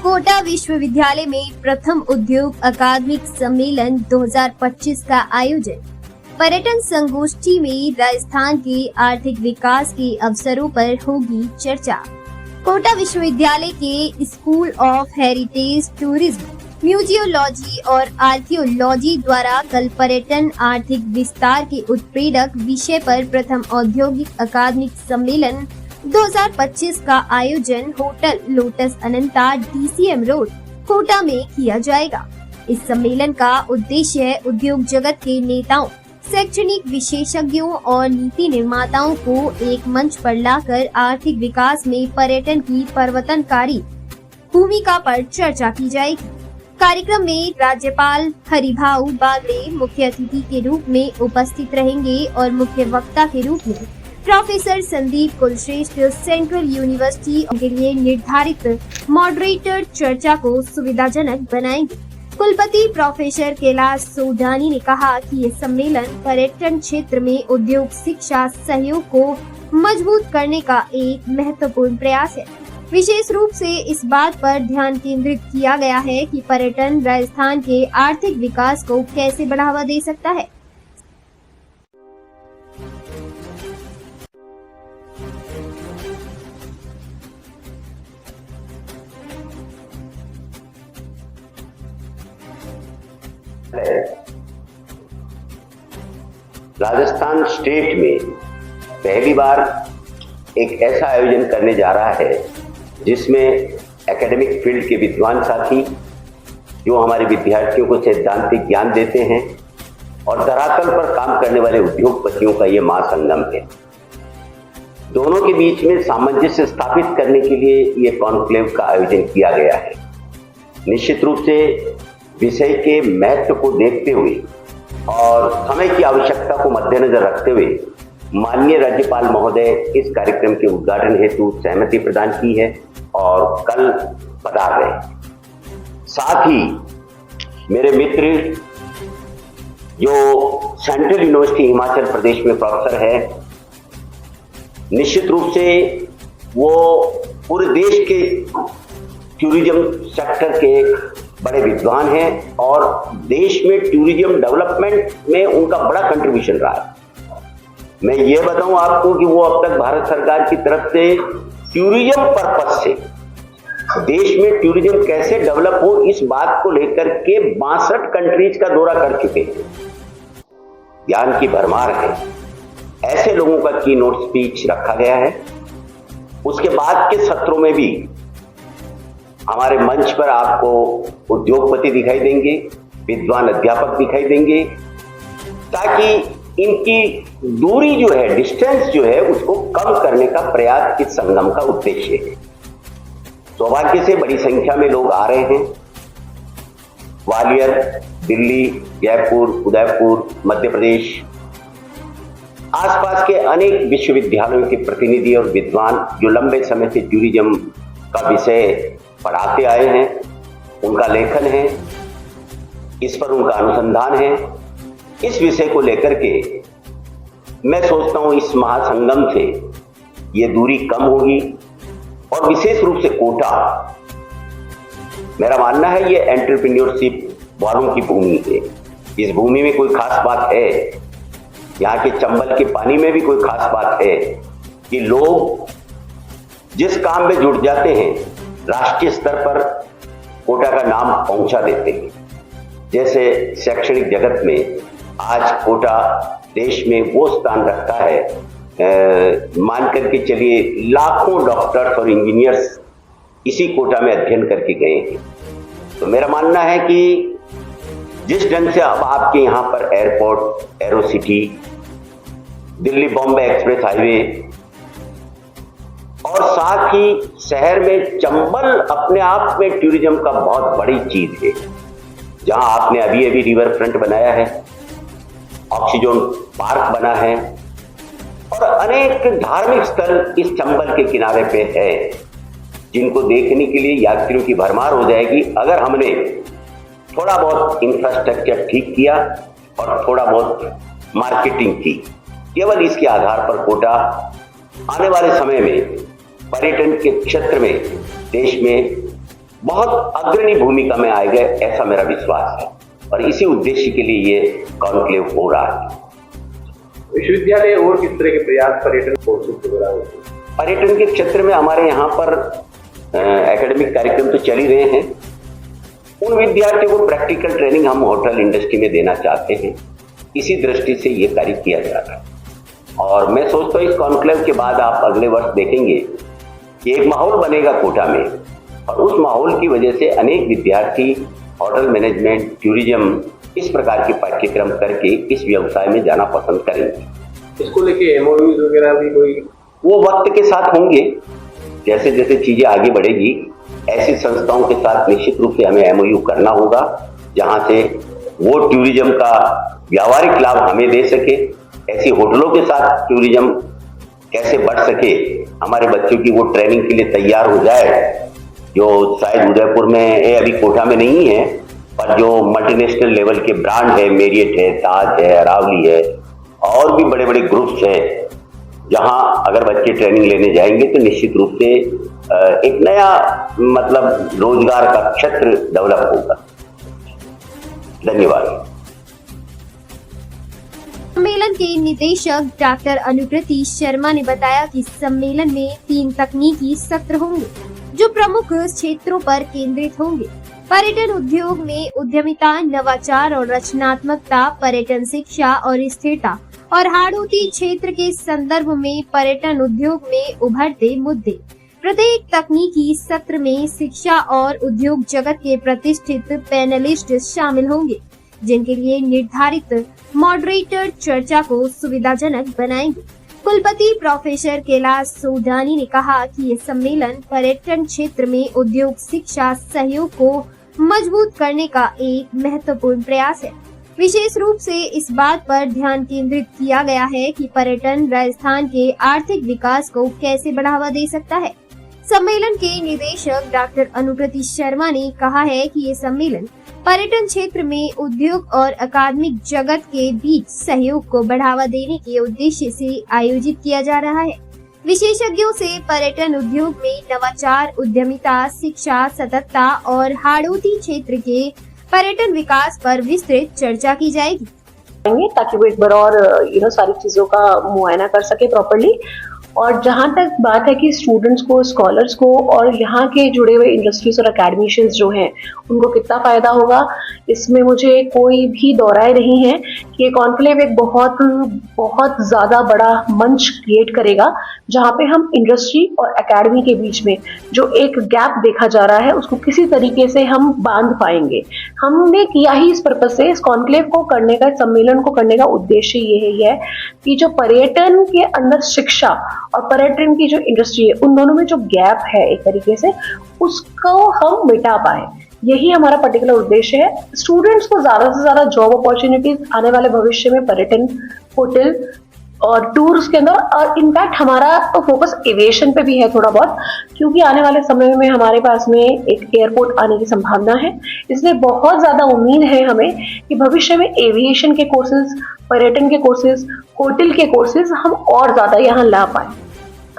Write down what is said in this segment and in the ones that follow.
कोटा विश्वविद्यालय में प्रथम उद्योग अकादमिक सम्मेलन 2025 का आयोजन। पर्यटन संगोष्ठी में राजस्थान के आर्थिक विकास के अवसरों पर होगी चर्चा। कोटा विश्वविद्यालय के school of heritage tourism, museology और आर्कियोलॉजी द्वारा कल पर्यटन आर्थिक विस्तार के उत्प्रेरक विषय पर प्रथम औद्योगिक अकादमिक सम्मेलन 2025 का आयोजन होटल लोटस अनंता DCM रोड कोटा में किया जाएगा। इस सम्मेलन का उद्देश्य उद्योग जगत के नेताओं, शैक्षणिक विशेषज्ञों और नीति निर्माताओं को एक मंच पर लाकर आर्थिक विकास में पर्यटन की परिवर्तनकारी भूमिका पर चर्चा की जाएगी। कार्यक्रम में राज्यपाल हरिभाऊ बागड़े मुख्य अतिथि के रूप में उपस्थित रहेंगे और मुख्य वक्ता के रूप में professor Sandeep Kulshreshtha central university के लिए निर्धारित मॉडरेटर चर्चा को सुविधाजनक बनाएंगे। कुलपति प्रोफेसर कैलाश सोडानी ने कहा कि ये सम्मेलन पर्यटन क्षेत्र में उद्योग शिक्षा सहयोग को मजबूत करने का एक महत्वपूर्ण प्रयास है। विशेष रूप से इस बात पर ध्यान केंद्रित किया गया है कि पर्यटन राजस्थान के आर्थिक विकास को कैसे बढ़ावा दे सकता है। राजस्थान स्टेट में पहली बार एक ऐसा आयोजन करने जा रहा है जिसमें एकेडमिक फील्ड के विद्वान साथी जो हमारे विद्यार्थियों को सैद्धांतिक ज्ञान देते हैं और धरातल पर काम करने वाले उद्योगपतियों का ये महासंगम है। दोनों के बीच में सामंजस्य स्थापित करने के लिए ये कॉन्क्लेव का आयोजन किया गया है। निश्चित रूप से विषय के महत्व को देखते हुए और समय की आवश्यकता को मद्देनजर रखते हुए माननीय राज्यपाल महोदय इस कार्यक्रम के उद्घाटन हेतु सहमति प्रदान की है और कल पधार रहे। साथ ही मेरे मित्र जो सेंट्रल यूनिवर्सिटी हिमाचल प्रदेश में प्रोफेसर है, निश्चित रूप से वो पूरे देश के टूरिज्म सेक्टर के बड़े विद्वान हैं और देश में टूरिज्म डेवलपमेंट में उनका बड़ा कंट्रीब्यूशन रहा है। मैं ये बताऊं आपको कि वो अब तक भारत सरकार की तरफ से टूरिज्म पर्पस से देश में टूरिज्म कैसे डेवलप हो इस बात को लेकर के 62 कंट्रीज का दौरा कर चुके हैं। ज्ञान की भरमार है। ऐसे लोगों का कीनोट स्पीच रखा गया है। उसके बाद के सत्रों में भी हमारे मंच पर आपको उद्योगपति दिखाई देंगे, विद्वान अध्यापक दिखाई देंगे, ताकि इनकी दूरी जो है, डिस्टेंस जो है, उसको कम करने का प्रयास इस संगम का उद्देश्य है। सौभाग्य से बड़ी संख्या में लोग आ रहे हैं। ग्वालियर, दिल्ली, जयपुर, उदयपुर, मध्य प्रदेश, आसपास के अनेक विश्वविद्यालयों के प्रतिनिधि और विद्वान जो लंबे समय से टूरिज्म का विषय पढ़ाते आए हैं, उनका लेखन है, इस पर उनका अनुसंधान है। इस विषय को लेकर के मैं सोचता हूं इस महासंगम से ये दूरी कम होगी और विशेष रूप से कोटा, मेरा मानना है ये एंटरप्रेन्योरशिप वालों की भूमि है। इस भूमि में कोई खास बात है, यहाँ के चंबल के पानी में भी कोई खास बात है कि लोग जिस काम में जुट जाते हैं राष्ट्रीय स्तर पर कोटा का नाम पहुंचा देते हैं। जैसे शैक्षणिक जगत में आज कोटा देश में वो स्थान रखता है, मान करके चलिए लाखों डॉक्टर्स और इंजीनियर्स इसी कोटा में अध्ययन करके गए हैं। तो मेरा मानना है कि जिस ढंग से अब आपके यहाँ पर airport, arrow city, Delhi Bombay express highway और साथ ही शहर में चंबल अपने आप में टूरिज्म का बहुत बड़ी चीज है। जहां आपने अभी अभी रिवर फ्रंट बनाया है, ऑक्सीजन पार्क बना है और अनेक धार्मिक स्थल इस चंबल के किनारे पे है, जिनको देखने के लिए यात्रियों की भरमार हो जाएगी अगर हमने थोड़ा बहुत इंफ्रास्ट्रक्चर ठीक किया और थोड़ा बहुत मार्केटिंग की। केवल इसके आधार पर कोटा आने वाले समय में पर्यटन के क्षेत्र में देश में बहुत अग्रणी भूमिका में आएगा, ऐसा मेरा विश्वास है और इसी उद्देश्य के लिए ये कॉन्क्लेव हो रहा है। विश्वविद्यालय और किस तरह के प्रयास पर्यटन कोर्सेज वगैरह होते हैं? पर्यटन के क्षेत्र में हमारे यहाँ पर एकेडमिक कार्यक्रम तो चल ही रहे हैं। उन विद्यार्थियों को प्रैक्टिकल ट्रेनिंग हम होटल इंडस्ट्री में देना चाहते हैं, इसी दृष्टि से ये कार्य किया जा रहा है। और मैं सोचता हूँ इस कॉन्क्लेव के बाद आप अगले वर्ष देखेंगे कि एक माहौल बनेगा कोटा में और उस माहौल की वजह से अनेक विद्यार्थी होटल मैनेजमेंट, टूरिज्म इस प्रकार के पाठ्यक्रम करके इस व्यवसाय में जाना पसंद करेंगे। इसको लेके एमओयूज वगैरह भी कोई वो वक्त के साथ होंगे, जैसे जैसे चीजें आगे बढ़ेगी ऐसी संस्थाओं के साथ निश्चित रूप से हमें एमओयू करना होगा, जहां से वो टूरिज्म का व्यावहारिक लाभ हमें दे सके। ऐसी होटलों के साथ टूरिज्म कैसे बढ़ सके, हमारे बच्चों की वो ट्रेनिंग के लिए तैयार हो जाए, जो शायद उदयपुर में अभी कोटा में नहीं है, पर जो मल्टीनेशनल लेवल के ब्रांड है, मेरियट है, ताज है, अरावली है और भी बड़े बड़े ग्रुप्स हैं, जहां अगर बच्चे ट्रेनिंग लेने जाएंगे तो निश्चित रूप से एक नया मतलब रोजगार का क्षेत्र डेवलप होगा। धन्यवाद। सम्मेलन के निदेशक डॉक्टर अनुकृति शर्मा ने बताया कि सम्मेलन में 3 तकनीकी सत्र होंगे जो प्रमुख क्षेत्रों पर केंद्रित होंगे। पर्यटन उद्योग में उद्यमिता, नवाचार और रचनात्मकता, पर्यटन शिक्षा और स्थिरता और हाड़ौती क्षेत्र के संदर्भ में पर्यटन उद्योग में उभरते मुद्दे। प्रत्येक तकनीकी सत्र में शिक्षा और उद्योग जगत के प्रतिष्ठित पैनलिस्ट शामिल होंगे, जिनके लिए निर्धारित मॉडरेटर चर्चा को सुविधाजनक बनाएंगे। कुलपति प्रोफेसर कैलाश सोडानी ने कहा कि ये सम्मेलन पर्यटन क्षेत्र में उद्योग शिक्षा सहयोग को मजबूत करने का एक महत्वपूर्ण प्रयास है। विशेष रूप से इस बात पर ध्यान केंद्रित किया गया है कि पर्यटन राजस्थान के आर्थिक विकास को कैसे बढ़ावा दे सकता है। सम्मेलन के निदेशक डॉक्टर अनुकृति शर्मा ने कहा है कि ये सम्मेलन पर्यटन क्षेत्र में उद्योग और अकादमिक जगत के बीच सहयोग को बढ़ावा देने के उद्देश्य से आयोजित किया जा रहा है। विशेषज्ञों से पर्यटन उद्योग में नवाचार, उद्यमिता, शिक्षा, सततता और हाड़ौती क्षेत्र के पर्यटन विकास पर विस्तृत चर्चा की जाएगी, ताकि वो एक बार और सारी चीजों का मुआयना कर सके प्रॉपर्ली। और जहाँ तक बात है कि स्टूडेंट्स को, स्कॉलर्स को और यहाँ के जुड़े हुए इंडस्ट्रीज और अकेडमिशियंस जो हैं उनको कितना फायदा होगा, इसमें मुझे कोई भी दौराए नहीं है कि ये कॉन्क्लेव एक बहुत बहुत ज़्यादा बड़ा मंच क्रिएट करेगा, जहाँ पे हम इंडस्ट्री और एकेडमी के बीच में जो एक गैप देखा जा रहा है उसको किसी तरीके से हम बांध पाएंगे। हमने किया ही इस पर्पज से, इस कॉन्क्लेव को करने का, सम्मेलन को करने का उद्देश्य यही है कि जो पर्यटन के अंदर शिक्षा और पर्यटन की जो इंडस्ट्री है उन दोनों में जो गैप है एक तरीके से उसको हम मिटा पाए। यही हमारा पर्टिकुलर उद्देश्य है। स्टूडेंट्स को ज्यादा से ज्यादा जॉब अपॉर्चुनिटीज आने वाले भविष्य में पर्यटन, होटल और टूर्स के अंदर, और इनफैक्ट हमारा तो फोकस एविएशन पे भी है थोड़ा बहुत, क्योंकि आने वाले समय में हमारे पास में एक एयरपोर्ट आने की संभावना है। इसलिए बहुत ज्यादा उम्मीद है हमें कि भविष्य में एविएशन के कोर्सेज, पर्यटन के कोर्सेज, होटल के कोर्सेज हम और ज्यादा यहाँ ला पाए।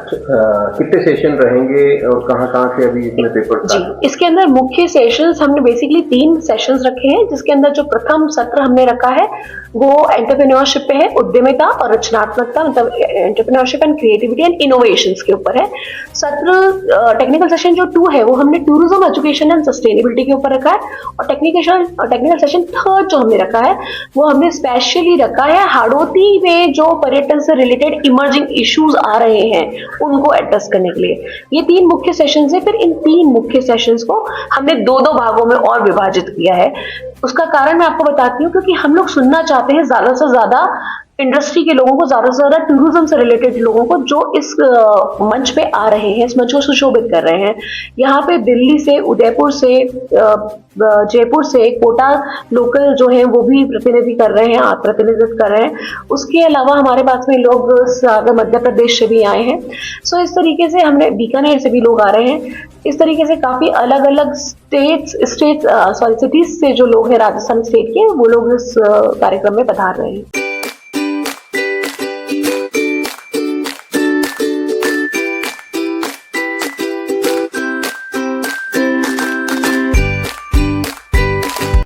कितने सेशन रहेंगे और कहाँ से अभी इसमें पेपर? जी, इसके अंदर मुख्य सेशंस हमने बेसिकली 3 सेशंस रखे हैं, जिसके अंदर जो प्रथम सत्र हमने रखा है वो एंटरप्रेन्योरशिप पे है, उद्यमिता और रचनात्मकता, मतलब entrepreneurship and creativity and innovations के ऊपर है। सत्र टेक्निकल सेशन जो 2 है वो हमने टूरिज्म, एजुकेशन एंड सस्टेनेबिलिटी के ऊपर रखा है, और टेक्निकल सेशन 3 जो हमने रखा है वो हमने स्पेशली रखा है हाड़ौती में जो पर्यटन से रिलेटेड इमर्जिंग इश्यूज आ रहे हैं उनको एड्रेस करने के लिए। ये 3 मुख्य सेशंस है। फिर इन 3 मुख्य सेशंस को हमने 2-2 भागों में और विभाजित किया है। उसका कारण मैं आपको बताती हूँ, क्योंकि हम लोग सुनना चाहते हैं ज्यादा से ज्यादा इंडस्ट्री के लोगों को, ज्यादा से ज्यादा टूरिज्म से रिलेटेड लोगों को जो इस मंच पे आ रहे हैं, इस मंच को सुशोभित कर रहे हैं। यहाँ पे दिल्ली से, उदयपुर से, जयपुर से, कोटा लोकल जो है वो भी प्रतिनिधित्व कर रहे हैं। उसके अलावा हमारे पास में लोग मध्य प्रदेश से भी आए हैं। सो इस तरीके से हमने बीकानेर से भी लोग आ रहे हैं। इस तरीके से काफी अलग अलग सिटीज से जो लोग हैं राजस्थान स्टेट के, वो लोग इस कार्यक्रम में पधार रहे हैं।